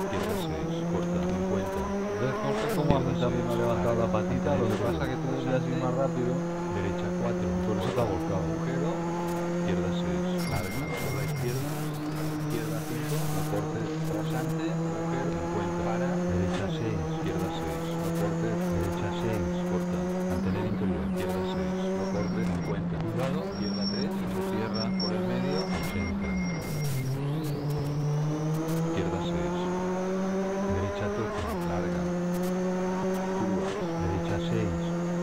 Izquierda 6, corta, 50. No sé cómo haces también a levantar la patita, lo que pasa es que tú deberías ir más rápido. Derecha 4, Por eso te ha volcado. agujero, izquierda 6, larga, por la izquierda, izquierda 5, no corte, rasante, agujero, 50, para, derecha 6, izquierda 6, no corte, derecha 6, corta, mantener interior, izquierda 6, no corte, 50, cuidado, izquierda 3, se cierra por el medio, 80. Izquierda 6, derecha toque, larga, curvas, derecha 6,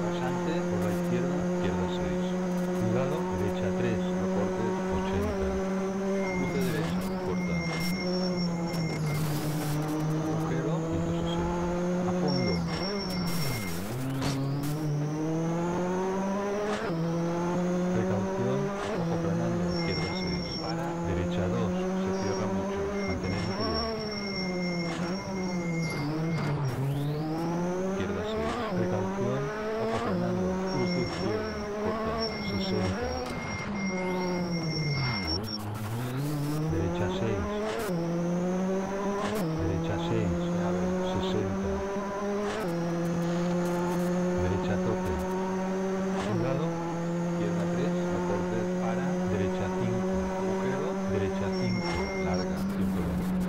rasante, por la izquierda, izquierda 6, cuidado, derecha 3, no corte, 80, cruce derecha, corta, agujero, 160, a fondo, precaución, ojo frenando, izquierda 6, para, derecha 2, se cierra mucho, mantener interior, izquierda 6, precaución, ojo frenando, cruce izquierda, corta, 60, derecha 6, se abre, 60, derecha toque, cuidado, izquierda 3, no corte, para, derecha 5, agujero, derecha 5, larga, 120.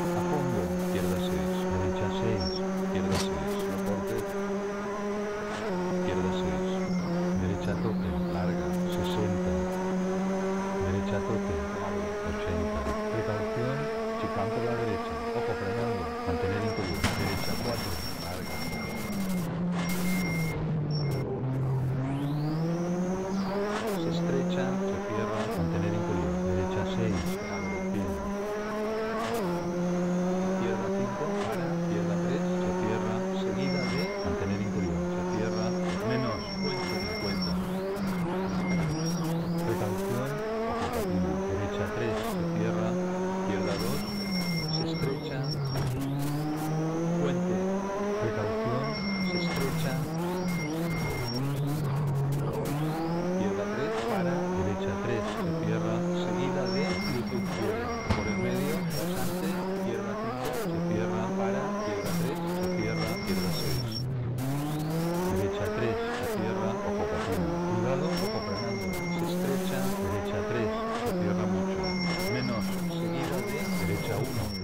A fondo, izquierda 6, derecha 6, izquierda 6, no corte, izquierda 6, derecha toque, larga, 60, derecha toque, abre, 80, precaución, chicán por la derecha, ojo frenando, mantener interior, derecha 4, larga. Se estrecha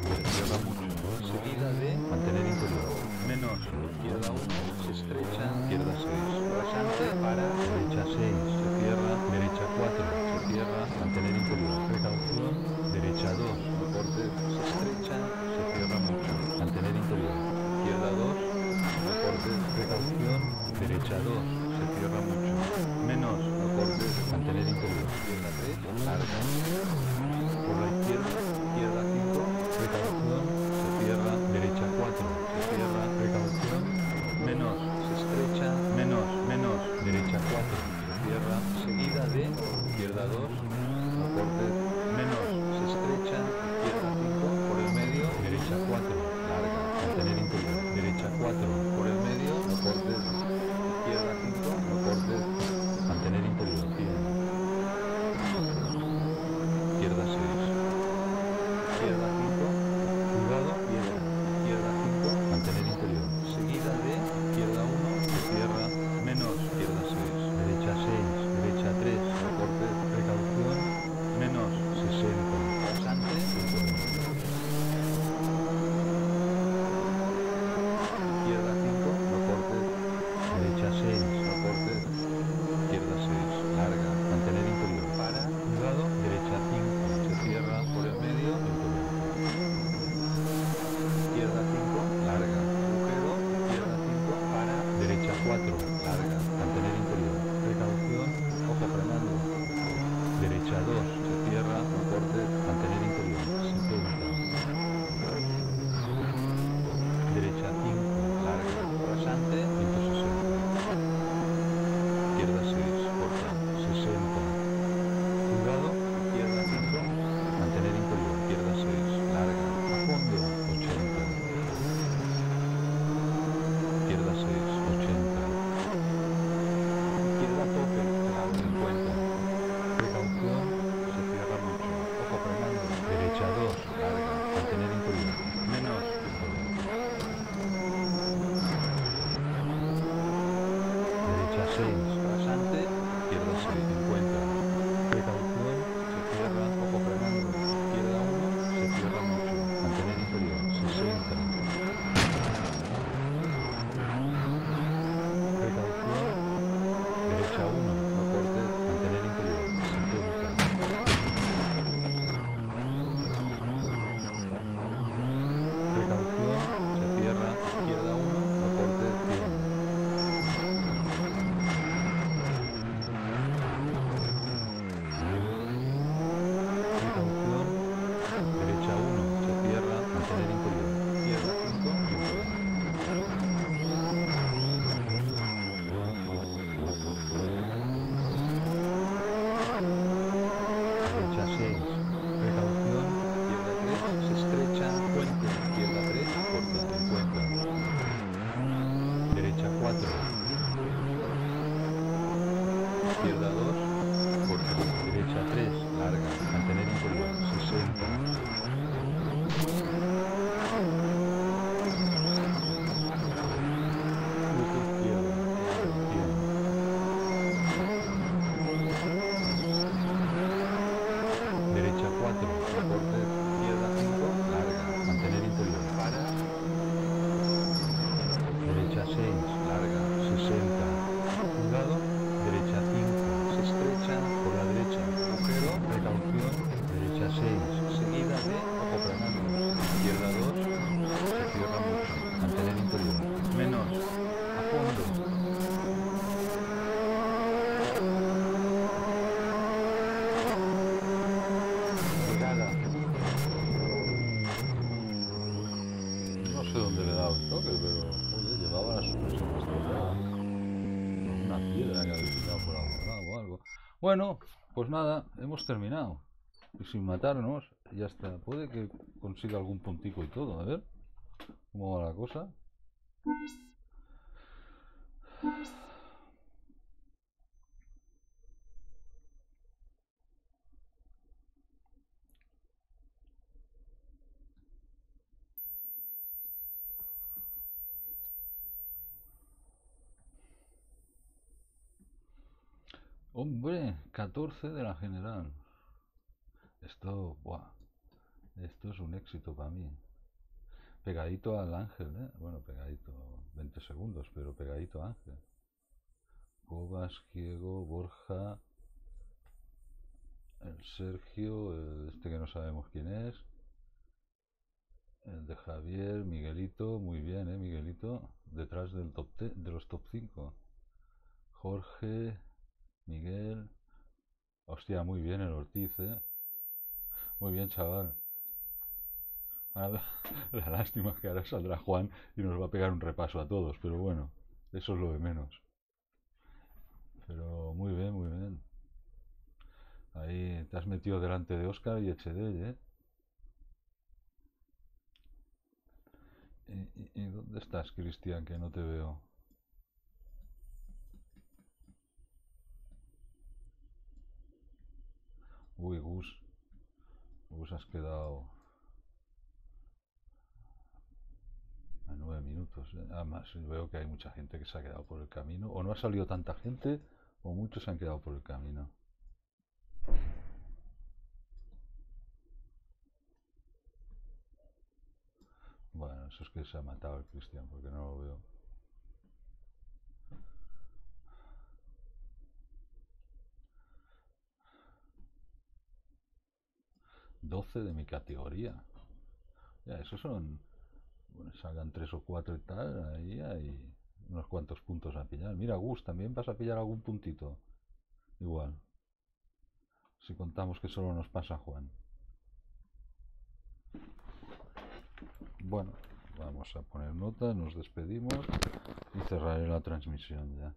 se cierra mucho, seguida de mantener interior, menos, izquierda 1, se estrecha, izquierda 6, rasante, para, derecha 6, se cierra, derecha 4, se cierra, mantener interior, precaución, derecha 2, no cortes, se estrecha, se cierra mucho, mantener interior, izquierda 2, no cortes, precaución, derecha 2, se cierra mucho, menos, no cortes, mantener interior, izquierda 3, larga, por la izquierda, izquierda 5, precaución, se cierra, derecha 4, se cierra, precaución, menos, se estrecha, menos, derecha 4, se cierra, seguida de, izquierda 2, no cortes, menos, se estrecha, izquierda 5, por el medio, derecha 4, larga, mantener interior, derecha 4, por el medio, no cortes, izquierda 5, no cortes, mantener interior, bien, izquierda 6, izquierda 5, cuidado, piedra, izquierda 5, mantener interior, seguida de, izquierda 1, se cierra, menos, izquierda 6, derecha 6, derecha 3, no cortes, precaución, menos, 60, rasante, punto de medio, izquierda 5, no cortes, derecha 6, no cortes, izquierda 6, larga, mantener interior, para, cuidado, derecha 5, se cierra, por el medio, 120, izquierda 5, larga, agujero, izquierda 5, para, derecha 4, larga, mantener interior, precaución, ojo frenando, derecha 2, se cierra, no cortes, mantener interior, 70, derecha 5, larga, rasante, 160, izquierda 6, corta, 60, cuidado, izquierda 5, mantener interior, izquierda 6, larga, a fondo, 80, izquierda 6, 80, izquierda tope, claro, 50, precaución, se cierra mucho, ojo frenando, derecha 2, larga, mantener interior, menos, 120, derecha 6, rasante, izquierda 6, 50, precaución, se cierra, ojo frenando, izquierda 1, se cierra mucho, mantener interior, 60, precaución, derecha 1, no cortes, mantener interior, 70, precaución, se cierra, izquierda 1, no cortes, 100, precaución, derecha 1, se cierra, mantener interior, izquierda 5, 120, derecha 6, precaución, izquierda 3, se estrecha, puente, izquierda 3, corta, 50, derecha 4, izquierda 2, corta, derecha 3, larga, mantener interior, 60, cruce izquierda, claro, 100, derecha 4, no cortes, izquierda 5, larga, mantener interior, para, derecha 6, larga, 60, cuidado, derecha 5, se estrecha, por la derecha, agujero, precaución, derecha 6, seguida de, ojo frenando, izquierda 2, se cierra mucho, mantener interior, menos, a fondo, llegada, no sé dónde le he dado el toque, pero joder, llevaba la suspensión estropeada. Una piedra que habéis tirado por algún lado o algo. Bueno, pues nada, hemos terminado. Y sin matarnos, ya está. Puede que consiga algún puntico y todo. A ver cómo va la cosa. Hombre, 14 de la general. Esto, buah. Esto es un éxito para mí. Pegadito al Ángel, ¿eh? Bueno, pegadito 20 segundos, pero pegadito a Ángel. Cobas, Diego, Borja, el Sergio, este que no sabemos quién es, el de Javier, Miguelito, muy bien, Miguelito, detrás del de los top 5. Jorge, Miguel, hostia, muy bien el Ortiz, muy bien, chaval. Ahora, la lástima es que ahora saldrá Juan y nos va a pegar un repaso a todos, pero bueno, eso es lo de menos. Pero muy bien, muy bien. Ahí te has metido delante de Oscar y Echedell, ¿eh? ¿Y dónde estás, Cristian? Que no te veo. Uy, Gus. Gus, has quedado a 9 minutos. Además, veo que hay mucha gente que se ha quedado por el camino. O no ha salido tanta gente, o muchos se han quedado por el camino. Bueno, eso es que se ha matado el Cristian, porque no lo veo. 12 de mi categoría. Ya, esos son. Bueno, salgan 3 o 4 y tal, ahí hay unos cuantos puntos a pillar. Mira, Gus, también vas a pillar algún puntito. Igual, si contamos que solo nos pasa Juan. Bueno, vamos a poner nota, nos despedimos y cerraré la transmisión ya.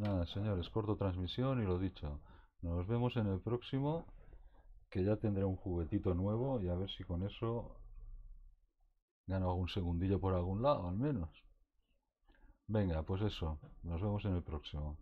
Nada, señores, corto transmisión y lo dicho. Nos vemos en el próximo, que ya tendré un juguetito nuevo y a ver si con eso gano algún segundillo por algún lado, al menos. Venga, pues eso, nos vemos en el próximo.